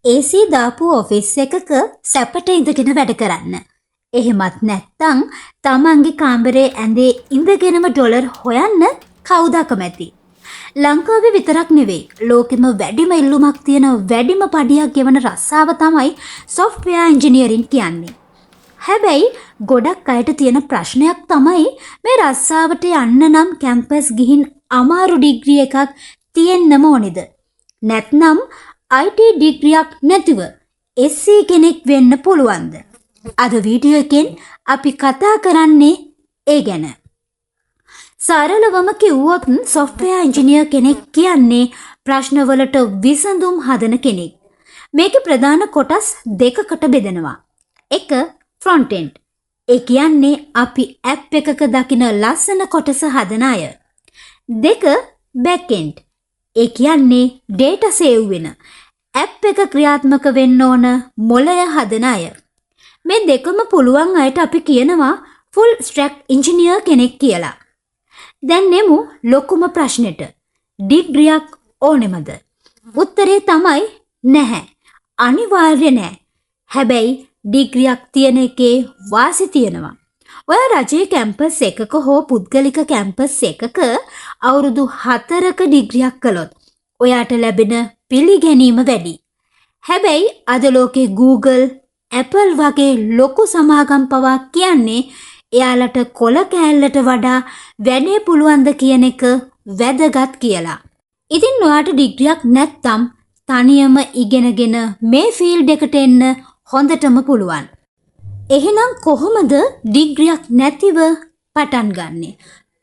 AC දාපු office එකක සැපට ඉඳගෙන වැඩ කරන්න. එහෙමත් නැත්තම් තමන්ගේ කාමරේ ඇඳේ ඉඳගෙනම ඩොලර් හොයන්න කවුද අකමැති? ලංකාවේ විතරක් නෙවෙයි ලෝකෙම වැඩිම ඉල්ලුමක් තියෙන වැඩිම පඩියක් ගෙවන රස්සාව තමයි software engineering කියන්නේ. හැබැයි ගොඩක් අයට තියෙන ප්‍රශ්නයක් තමයි මේ රස්සාවට යන්න නම් කැම්පස් ගිහින් අමාරු ඩිග්‍රී එකක් තියෙන්නම ඕනේද? නැත්නම් IT ඩිග්‍රියක් නැතිව SC කෙනෙක් වෙන්න පුළුවන්ද? අද වීඩියෝ එකෙන් අපි කතා කරන්නේ ඒ ගැන. සරලවම කිව්වොත් software engineer කෙනෙක් කියන්නේ ප්‍රශ්නවලට විසඳුම් හදන කෙනෙක්. මේකේ ප්‍රධාන කොටස් දෙකකට බෙදෙනවා. එක front end. ඒ කියන්නේ අපි app එකක දකින ලස්සන කොටස හදන අය. දෙක back end. ඒ කියන්නේ data save වෙන app එක ක්‍රියාත්මක වෙන්න ඕන මොළය හදන අය. මේ දෙකම පුළුවන් අයට අපි කියනවා full stack engineer කෙනෙක් කියලා. දැන් නෙමු ලොකුම ප්‍රශ්නෙට. ඩිග්‍රියක් ඕනෙමද? උත්තරේ තමයි නැහැ. අනිවාර්ය නැහැ. හැබැයි ඩිග්‍රියක් තියෙන එකේ වාසි තියෙනවා. ඔය රජයේ කැම්පස් එකක හෝ පුද්ගලික කැම්පස් එකක අවුරුදු 4ක ඩිග්‍රියක් කළොත් ඔයාට ලැබෙන පිළිගැනීම වැඩි. හැබැයි අද ලෝකේ Google, Apple වගේ ලොකු සමාගම් පවා කියන්නේ එයාලට කොළ කෑල්ලට වඩා වැඩේ පුළුවන්ද කියන එක වැදගත් කියලා. ඉතින් ඔයාට ඩිග්‍රියක් නැත්තම් තනියම ඉගෙනගෙන මේ ෆීල්ඩ් එකට එන්න හොඳටම පුළුවන්. එහෙනම් කොහොමද ඩිග්‍රියක් නැතිව පටන් ගන්නෙ?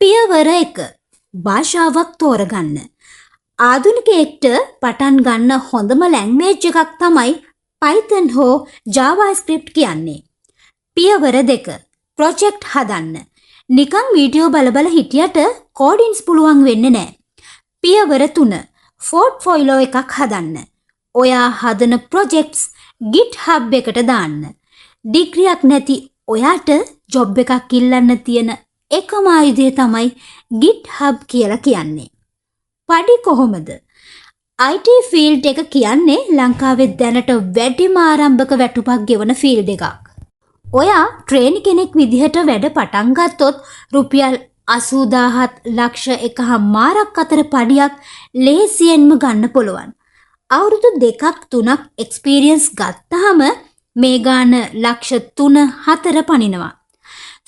පියවර 1. භාෂාවක් තෝරගන්න. ආධුනිකයෙක්ට පටන් ගන්න හොඳම ලැන්ග්වේජ් එකක් තමයි Python හෝ JavaScript කියන්නේ. පියවර 2. ප්‍රොජෙක්ට් හදන්න. නිකන් වීඩියෝ බල හිටියට කෝඩින්ස් පුළුවන් වෙන්නේ නැහැ. පියවර 3. පෝර්ට්ෆෝලියෝ එකක් හදන්න. ඔයා හදන ප්‍රොජෙක්ට්ස් GitHub එකට දාන්න. ඩිග්‍රියක් නැති ඔයාට ජොබ් එකක් ඉල්ලන්න තියෙන එකම ආයුධය තමයි GitHub කියලා කියන්නේ. පඩි කොහොමද? IT ෆීල්ඩ් එක කියන්නේ ලංකාවේ දැනට වැඩිම ආරම්භක වැටුපක් ගෙවන ෆීල්ඩ් එකක්. ඔයා ට්‍රේනි කෙනෙක් විදිහට වැඩ පටන් ගත්තොත් රුපියල් 80000 ලක්ෂ 1.5ක් අතර පඩියක් ලේසියෙන්ම ගන්න පුළුවන්. අවුරුදු 2-3ක් එක්ස්පීරියන්ස් ගත්තාම මේ ගාන ලක්ෂ 3-4 පනිනවා.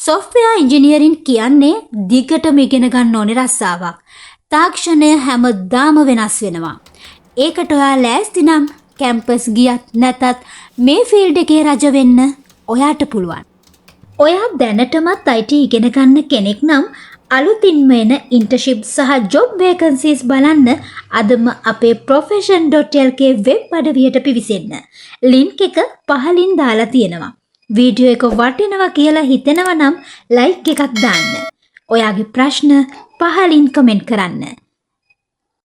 software engineering කියන්නේ දිගටම ඉගෙන ගන්න ඕනේ රස්සාවක්. තාක්ෂණය හැමදාම වෙනස් වෙනවා. ඒකට ඔයා ලෑස්ති නම් කැම්පස් ගියත් නැතත් මේ ෆීල්ඩ් එකේ රජ වෙන්න ඔයාට පුළුවන්. ඔයා දැනටමත් IT ඉගෙන ගන්න කෙනෙක් නම් අලුතින්ම එන ඉන්ටර්න්ෂිප් සහ ජොබ් වේකන්සීස් බලන්න අදම අපේ profession.lk වෙබ් අඩවියට පිවිසෙන්න. ලින්ක් එක පහලින් දාලා තියෙනවා. වීඩියෝ එක වටිනවා කියලා හිතෙනවා නම් ලයික් එකක් දාන්න. ඔයාගේ ප්‍රශ්න පහලින් කමෙන්ට් කරන්න.